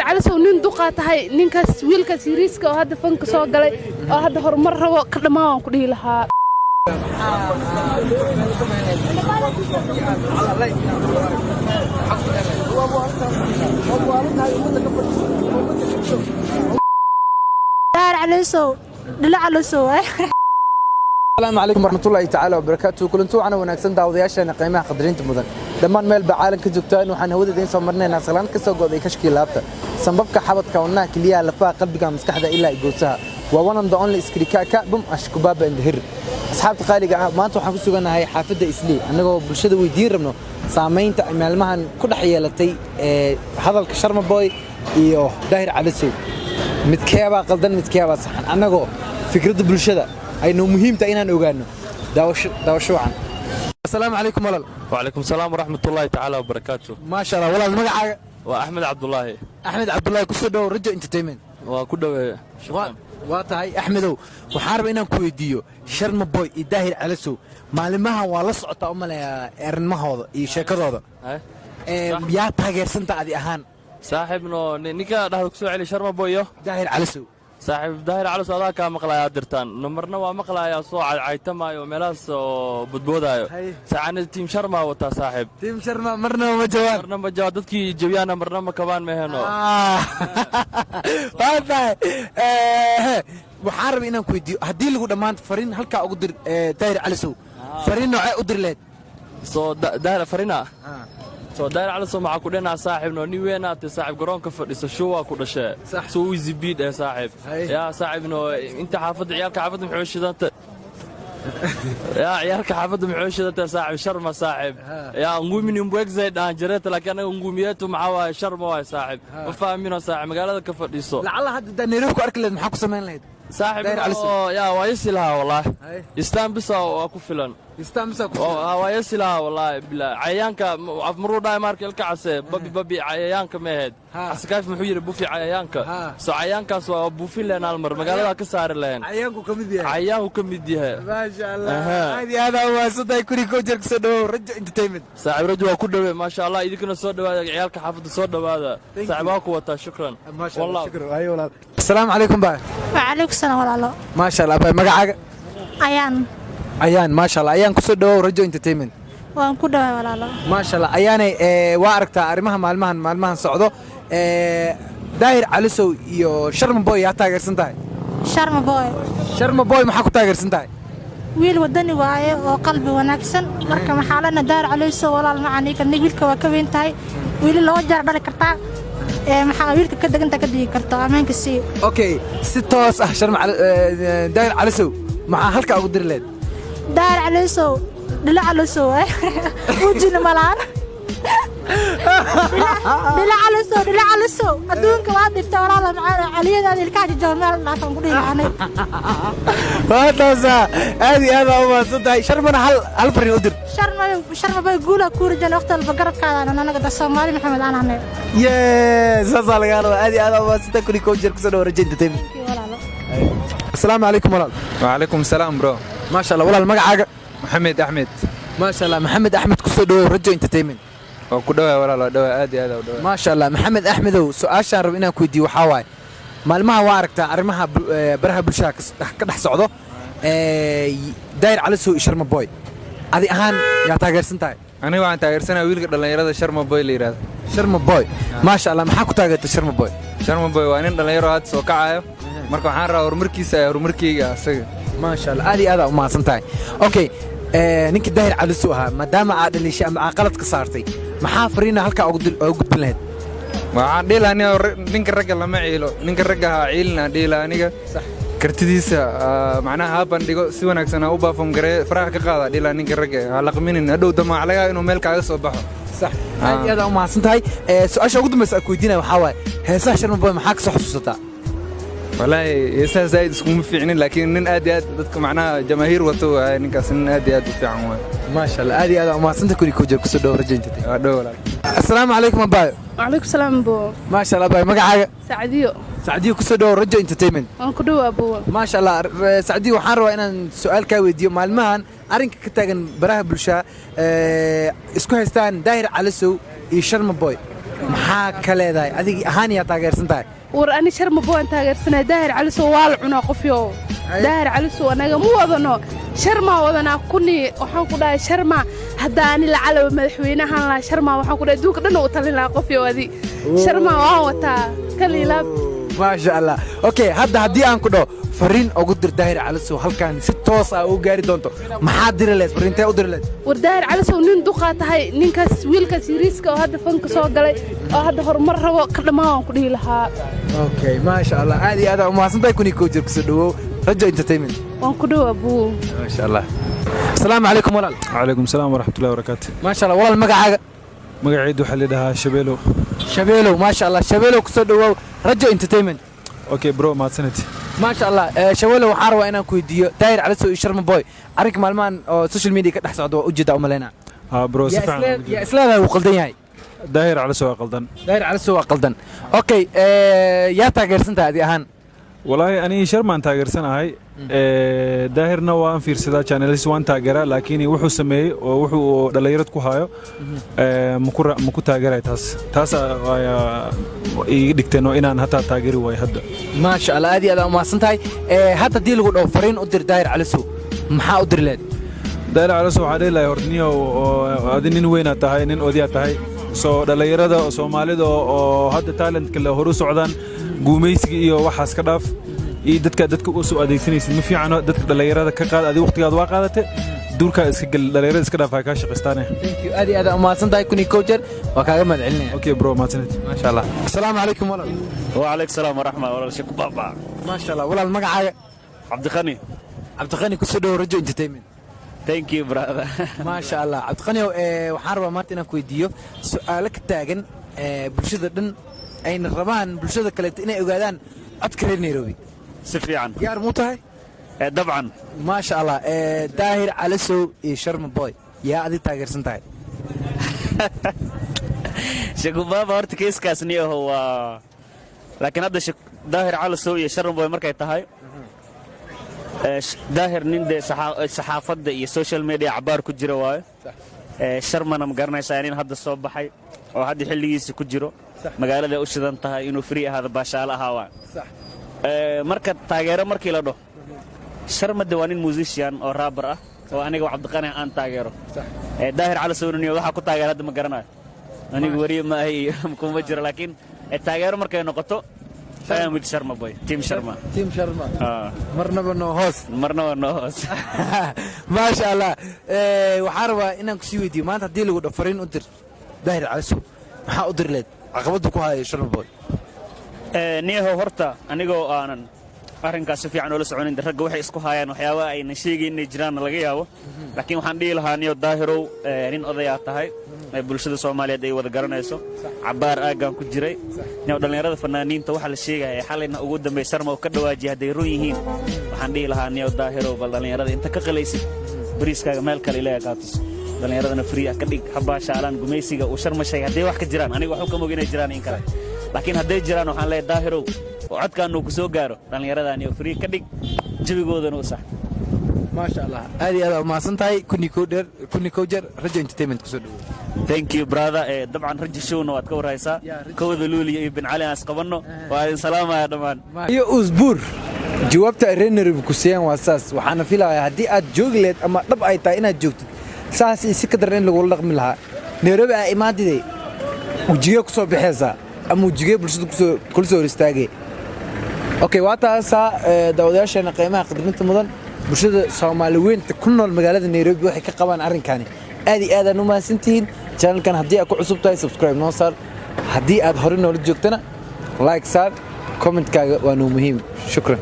داير على سو نين دقات هاي نينكاس ويلكاس يريسكا oo hadda fanka soo galay oo hadda horumar rabo ka dhamaan ku dhihi lahaa داير على سو دلع على سو السلام عليكم ورحمة الله تعالى وبركاته كلنتو أنا وناكسن داودياشنا قيمة قدرين تمدن دمان ميل بعالم كجوجتان وحنا هودا دين سمرنا ناسلان كسو قودي كشكي لابتا سنببك حبطك وناه كليا لفا قلبك مسكحدا إلا إيقوسها ووانا ندعون لإسكريكا كأبم أشكبابا اندهر أصحاب تقاليقا ما انتو حكوسو غانا هاي حافظة إسلي أنه بلشدو ويدير منو سامين تعمل مهن كل حيالتي هذا الكشرم بوي إيوه داير على سو متكيابا قلدن متكيابا صحن أنه فكرة بلشدة أينو مهم تأينا نوجانو داوشوا عن السلام عليكم ولال وعليكم السلام ورحمة الله تعالى وبركاته ما شاء الله ولال المقع وأحمد عبد الله عبد الله كسودو رجع انترتينمنت وكله شكرا واتهاي أحمدو وحارب إنهم كويديو شرم بوي يداهر على سو معلمها ولا صعطة أملا إرن ما هذا يشكر هذا يا تاجر سنت عادي أهان صاحب نيكا ده كسو علي شرم بويه داهر على سو صاحب داهر على سو هذاك مقلايا درتان نمرنا ومقلايا صوع عيتما وملاس بدبودايو ساعنا تيم شرما وتا صاحب تيم شرما مرنا ما جواد ددكي جويانا مرنا ما كمان مهنو طيب وحارب إنهم كويديو هدي لقوا دمان فرين هلكا أقدر داهر على سو فرين نوع أقدر لين داهر فرينا داير على سو معك كلنا صاحب نو نيوينات صاحب قرونك فديس شو كل شيء سوي زبيد يا صاحب يا صاحب نو انت حافظ عيالك حافظ محوشدات يا عيالك حافظ محوشدات يا صاحب شرمه صاحب يا نقوم من يومك زيد جريت لكن انا نقوميته مع شرمه يا صاحب ما فاهمينه صاحب مقالده كفديسو لعل هذا نيروك اركلد محاكو سمين لهد صاحب يا ويسلها والله يستان بس اكو فلان ويسلها والله بالله عيانك مرور داي مارك الكعسه ببي عيانك مهد حسكاف محير بوفي عيانك سو عيانك سو بوفي لنا المر مقالده كسار لين عيانك كميديها ما شاء الله هذا هو صدق كوري كوجر كسدو رجع انترتينمنت صاحب رجع كله ما شاء الله يدكنا سو دواada عيالك حافظ سو دواada صاحبك وتا شكرا والله شكرا اي والله السلام عليكم باي وعليكم السلام والله ما شاء الله باي مقعاق أيان ما شاء الله أيان كسر دو رجو انترتينمنت وان كده والله ما شاء الله أياني واركتا أرمها مالمهن صعدو داير على سو يو شرم بوي يا تاجر سنتاي شرم بوي ما حكو تاجر سنتاي ويل ودني واي وقلبي ونكسن marka maxalana daar caleeso walaal macani kan wiilka waa ka weyn tahay wiil loo jar dhali karta maxaa wiilka ka daganta ka dhigi karto amaanka si okay si toos ah sharm daayir caleeso maxaa halka ugu dir leed daar caleeso dila caleeso wajina malaan dila caleeso adduunka waa dirta walaal macani caliyada ilka joomal dhaafan ku dhiganay وهذا هذه هو صدق شرمنا هل فري أدر شرم بيقولها كورجان وقت البقرة كذا أنا قد الصومالي محمد أنا يس صار قالوا هذه هو صدق كل كوجر كسر ورجيت تيم السلام عليكم ورال وعليكم السلام برو ما شاء الله والله المقعد محمد أحمد ما شاء الله محمد أحمد كسر ورجيت انترتينمنت وكدوا ولا دوا هذه هذا ما شاء الله محمد أحمد سؤال شهر إنك كودي وحواي maalmaha waa aragtaa arrimaha baraha bulshada ka dhex socdo daayir cali soo sharma boy adi ahaan yaa taageersan tahay aniga waxaan taageersanahay wiilka dhalinyarada sharma boy la yiraahdo sharma boy ma sha Allah maxaa ku taageertay sharma boy waa nin dhalinyaro aad soo kacayo marka waxaan rabaa horumarkiisa asaga ma sha Allah aad u mahadsan tahay okay ninka daayir cali soo ahaa maadaama aad dhalishay ama qalad ka saartay maxaa fariina halka ugu gudbin lahayd waxaan dhiilaaniyo ninka ragga lama ciilo ninka ragga ha ciilina dhiilaaniga sax kartidiisa macnaha ha bandhigo si wanaagsan u baafam garee faraha ka qaada dhiilaa ninka ragga ha laqminin hadhow damac laga inuu meel kaaga soo baxo sax aad u mahadsan tahay su'aasha ugu dambaysa ku weydiinaya waxa waaye heesaha sharma boy maxaa ka soo xasuusataa والله يسا زايد اسمه في عنين لكن نن آدي دتك معناها جماهير وتو نكاس نن آدي في عنوان ما شاء الله آدي هذا ما سنت كوري كوجر كسر دور رجينتي السلام عليكم أباي وعليكم السلام بو ما شاء الله أباي ما قاعد سعديو كسر دور رجع انترتينمنت أنا كدوا أبو ما شاء الله سعديو حاروا إن سؤال كويديو مع المهن أرينك كتاجن براه بلشة إسكو هستان داير على سو يشرم بوي maxaa ka leedahay adig ahaan yaa taageersan tahay war ani sharma baan taageersanay daahir calisow waa la cunaa qofyo daahir calisow anaga mu wadano sharma wadana kuni waxaan ku dhahay sharma hadda ani la calaw madaxweynahan la sharma waxaan ku dhahay duuka dhan uu talin la qofyo wadi sharma waa wata kaliilab ma sha Allah okay hadda hadii aan ku dhaho fariin ugu dir daahir calisow halkan si toos ah u gaari doonto maxaa diri leed fariintay u diri leed war daahir calisow nin duqa tahay ninkaas wiilkaas yariiska oo hadda fanka soo galay oo hadda horumar rabo ka dhamaan ku dhihi lahaa okay ma sha Allah aadi aad u mahadsantahay kuni ko jirku soo dhawow rajo entertainment waan ku dhaw abu ma sha Allah السلام عليكم walaal عليكم السلام ورحمة الله وبركاته ما شاء الله walaal magacaaga magacaydu waxa la dhahaa Shabeelo shabeelo ma sha Allah shabeelo ku soo dhawow rajo entertainment okay bro ma sanati ما شاء الله شوالو waxaan rabaa inaan ku weydiiyo daahir calisow iyo sharma boy arinka maalmahan oo social media ka dhex socdo u jeeda umaleena ha bro si fiican ya islaada uu qaldan yahay daahir calisow qaldan daahir calisow waa qaldan okay yaa taageersan tahay adi ahaan والله أنا شرمان تاجر سنة هاي داهرنا وان في رصدا channels وان تاجرة لكن وحو سمي وحو دلائرت كهايو مكو تاجرة تاس يدكتنو إن هتا تاجري واي هدا ما شاء الله هذه هذا ما سنتهاي هتا دي لو فرين أدر داهر على سو محا أدر لاد داهر على سو عليه لا يردني وأدنين وين تهاي نين أوديا تهاي سو دلائرة Soomaalidu oo hadda talent kale horu socdaan guumaysiga iyo waxaas ka dhaaf iyo dadka u soo adeegsanaysid ma fiicano dadka dhalinyarada ka qaad adiga waqtigaad waa qaadatay duurka iska gal dhalinyarada iska dhaaf ay ka shaqeystaan thank you adi aad ma santahay kuni coacher waa kaaga madcelinaya okay bro ma sanad ma sha Allah assalaamu alaykum walaal wa alaykum salaam wa rahmatullahi wa barakatuh baba ma sha Allah walaal magacaaga Cabdiqani ku soo dhaw rajo entertainment thank you brother ما شاء الله عبدقني waxaan rabaa maanta inaan ku weydiiyo su'aalo ka taagan bulshada dhan ayna rabaan bulshada kale inay ogaadaan codka reer Nairobi si fiican yaar mu tahay dabcan ما شاء الله daahir calisow iyo sharma boy yaa adi taageersan tahay shaqubaba horta kiiskaasni waa laakiin hadda daahir calisow iyo sharma boy markay tahay daahir nin de saxaafadda iyo social media cabaar ku jira waayo sharmana ma garanaysaa nin hadda soo baxay oo hadda xilligiisa ku jiro magaalada u shidan tahay inuu free ahaado baashaal ahaa waa marka taageero markii la dhaho sharma de waa nin musician oo rapper ah oo aniga Cabdiqani aan taageero daahir calisow waxa ku taageero hadda ma garanayo aniga wariye ma ahay kuma jiro laakiin taageero markay noqoto I'm with Sharma boy. Team Sharma. marnaba no hoos ما شاء الله waxaan rabaa inaan ku sii weydiiyo maanta hadii lagu dhafo fariin u dir daahir calisow maxaa u dir leed caqabadu ku hayo sharma boy niyaho horta anigoo aanan arrinkaas si fiican oo la soconin ragga waxay isku hayaan waxyaabo ay sheegeen inay jiraan laga yaabo laakiin waxaan dhihi lahaa niyo daahirow nin odayaa tahay bulshada Soomaaliyeed ay wada garanayso cabaar aagan ku jiray niyo dhalinyarada fanaaniinta waxa la sheegay xalayna ugu dambeeyay Sharma oo ka dhawaajiyay haday run yihiin waxaan dhihi lahaa niyo daahirow bal dhalinyarada inta ka qalaysid bariiskaaga meel kale ilaahay ka tus dhalinyaradana free ah ka dhig xabaashaalan gumaysiga oo Sharma shay haday wax ka jiraan aniga waxa ka moginay jiraan in kale laakiin haday jiraan waxaan leeyahay daahirow codkaan uu ku soo gaaro dhalinyaradaan iyo free ka dhig jawigoodana u sax ما شاء الله هذه هذا ما سنتهاي كوني كوجر رجع انترتينمنت كسو thank you brother طبعا رجع شونا waad ka waraysaa kooda luuliya ibn cali aan isqabano waa salaamaya dhamaan iyo usbuur jawaabta reer ku siiyaan waa saas waxaana filayaa hadii aad joogleed ama dhab ay tahay inaad joogtid saas si ka daran lagu dhaqmi lahaa Nairobi ay imaadiday ujiga ku soo bixaysa ama ujiga bulshada ku soo istaagay okay waataasa dawadayaasheena qiimaha qadrinta mudan bulshada Soomaaliyeed ku nool magaalada Nairobi waxay ka qabaan arrinkaani aad iyo aad aan u mahadsantihiin channelkan haddii aad ku cusub tahay subscribe noo saar haddii aad hore noola joogtana like saar comment kaaga waa noo muhiim shukran